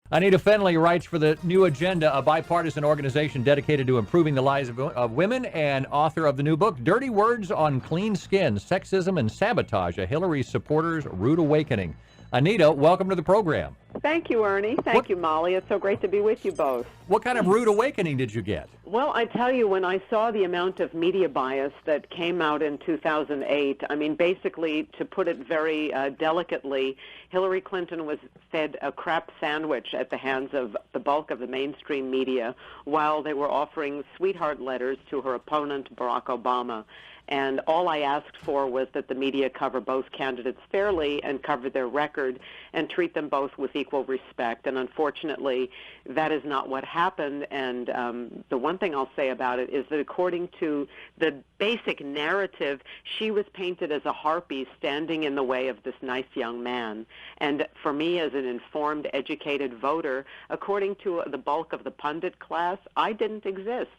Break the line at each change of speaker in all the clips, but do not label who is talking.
Anita Finlay writes for the New Agenda, a bipartisan organization dedicated to improving the lives of women, and author of the new book, Dirty Words on Clean Skin, Sexism and Sabotage, a Hillary Supporter's Rude Awakening. Anita, welcome to the program.
Thank you, Ernie. Thank you, Molly. It's so great to be with you both.
What kind of rude awakening did you get?
Well, I tell you, when I saw the amount of media bias that came out in 2008, I mean, basically, to put it very delicately, Hillary Clinton was fed a crap sandwich at the hands of the bulk of the mainstream media while they were offering sweetheart letters to her opponent, Barack Obama. And all I asked for was that the media cover both candidates fairly and cover their record and treat them both with equal respect. And unfortunately, that is not what happened. And the one thing I'll say about it is that according to the basic narrative, she was painted as a harpy standing in the way of this nice young man. And for me, as an informed, educated voter, according to the bulk of the pundit class, I didn't exist.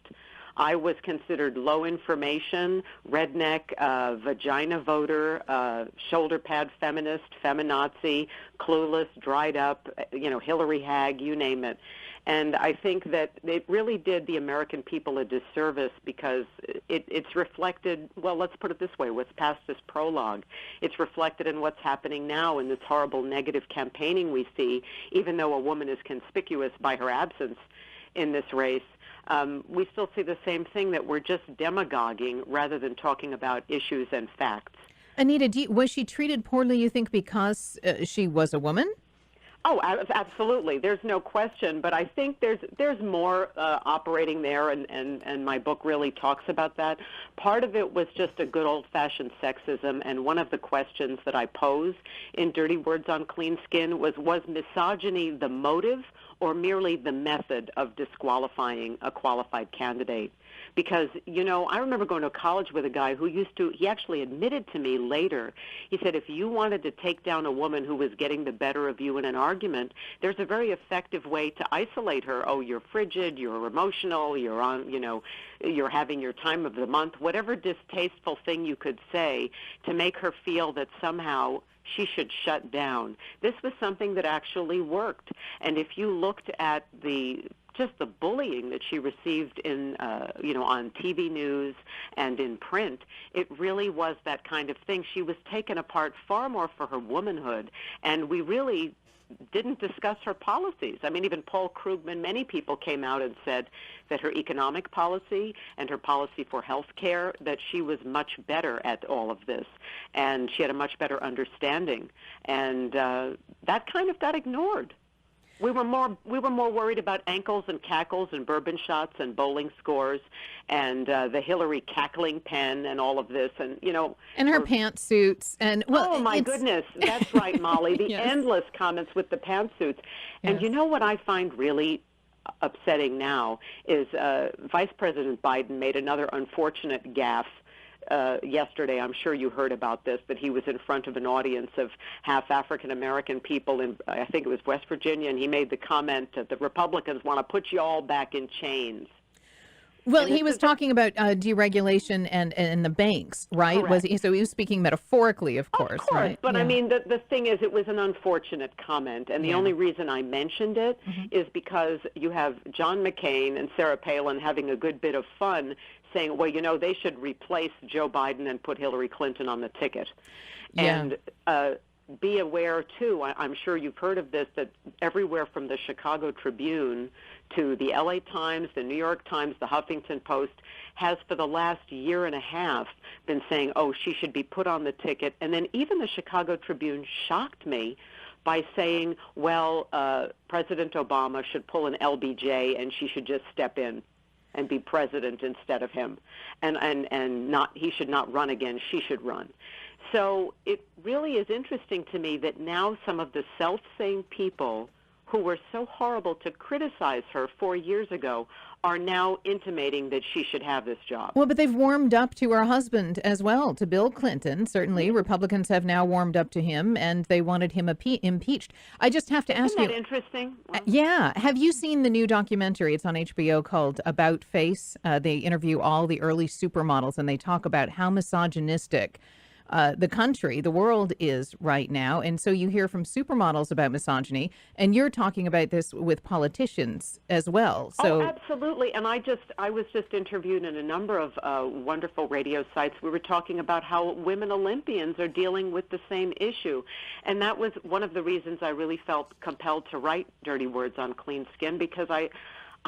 I was considered low information, redneck, vagina voter, shoulder pad feminist, feminazi, clueless, dried up, Hillary hag, you name it. And I think that it really did the American people a disservice because it's reflected, well, let's put it this way, what's past this prologue. It's reflected in what's happening now in this horrible negative campaigning we see, even though a woman is conspicuous by her absence in this race. We still see the same thing, that we're just demagoguing rather than talking about issues and facts.
Anita, was she treated poorly, you think, because she was a woman?
Oh, absolutely. There's no question. But I think there's more operating there, and my book really talks about that. Part of it was just a good old-fashioned sexism, and one of the questions that I pose in Dirty Words on Clean Skin was misogyny the motive or merely the method of disqualifying a qualified candidate? Because, I remember going to college with a guy who he actually admitted to me later, he said, if you wanted to take down a woman who was getting the better of you in an argument, there's a very effective way to isolate her. Oh, you're frigid, you're emotional, you're having your time of the month, whatever distasteful thing you could say to make her feel that somehow she should shut down. This was something that actually worked. And if you looked at just the bullying that she received in, on TV news and in print, it really was that kind of thing. She was taken apart far more for her womanhood, and we really didn't discuss her policies. I mean, even Paul Krugman, many people came out and said that her economic policy and her policy for health care, that she was much better at all of this, and she had a much better understanding. And that kind of got ignored. We were more worried about ankles and cackles and bourbon shots and bowling scores and the Hillary cackling pen and all of this, and
and her pantsuits and
oh my goodness, that's right, Molly. The
Yes.
endless comments with the pantsuits, and
Yes.
what I find really upsetting now is Vice President Biden made another unfortunate gaffe. Yesterday, I'm sure you heard about this, that he was in front of an audience of half African-American people in, I think it was West Virginia, and he made the comment that the Republicans want to put you all back in chains.
Well, he was talking about deregulation and the banks, right?
Correct.
So he was speaking metaphorically, of course.
Of course,
right?
but
Yeah.
I mean, the thing is, it was an unfortunate comment, and the only reason I mentioned it is because you have John McCain and Sarah Palin having a good bit of fun saying, well, they should replace Joe Biden and put Hillary Clinton on the ticket.
Yeah.
And be aware, too, I'm sure you've heard of this, that everywhere from the Chicago Tribune to the L.A. Times, the New York Times, the Huffington Post has for the last year and a half been saying, oh, she should be put on the ticket. And then even the Chicago Tribune shocked me by saying, well, President Obama should pull an LBJ and she should just step in and be president instead of him. And not, he should not run again, she should run. So it really is interesting to me that now some of the self-same people who were so horrible to criticize her 4 years ago are now intimating that she should have this job.
Well, but they've warmed up to her husband as well, to Bill Clinton. Certainly, Republicans have now warmed up to him, and they wanted him impeached. I just have to ask you.
Isn't that interesting? Well,
Yeah. Have you seen the new documentary? It's on HBO called About Face. They interview all the early supermodels, and they talk about how misogynistic the country, the world is right now. And so you hear from supermodels about misogyny, and you're talking about this with politicians as well. So
absolutely. And I was just interviewed in a number of wonderful radio sites. We were talking about how women Olympians are dealing with the same issue. And that was one of the reasons I really felt compelled to write Dirty Words on Clean Skin, because I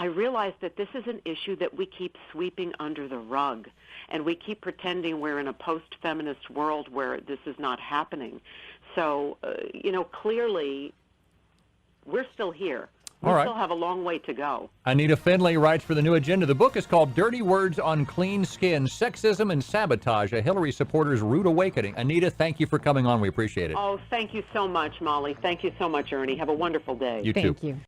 realized that this is an issue that we keep sweeping under the rug, and we keep pretending we're in a post-feminist world where this is not happening. So, clearly, we're still here. We still have a long way to go.
Anita Finlay writes for the New Agenda. The book is called Dirty Words on Clean Skin, Sexism and Sabotage, a Hillary supporter's rude awakening. Anita, thank you for coming on. We appreciate it.
Oh, thank you so much, Molly. Thank you so much, Ernie. Have a wonderful day.
You too.
thank you.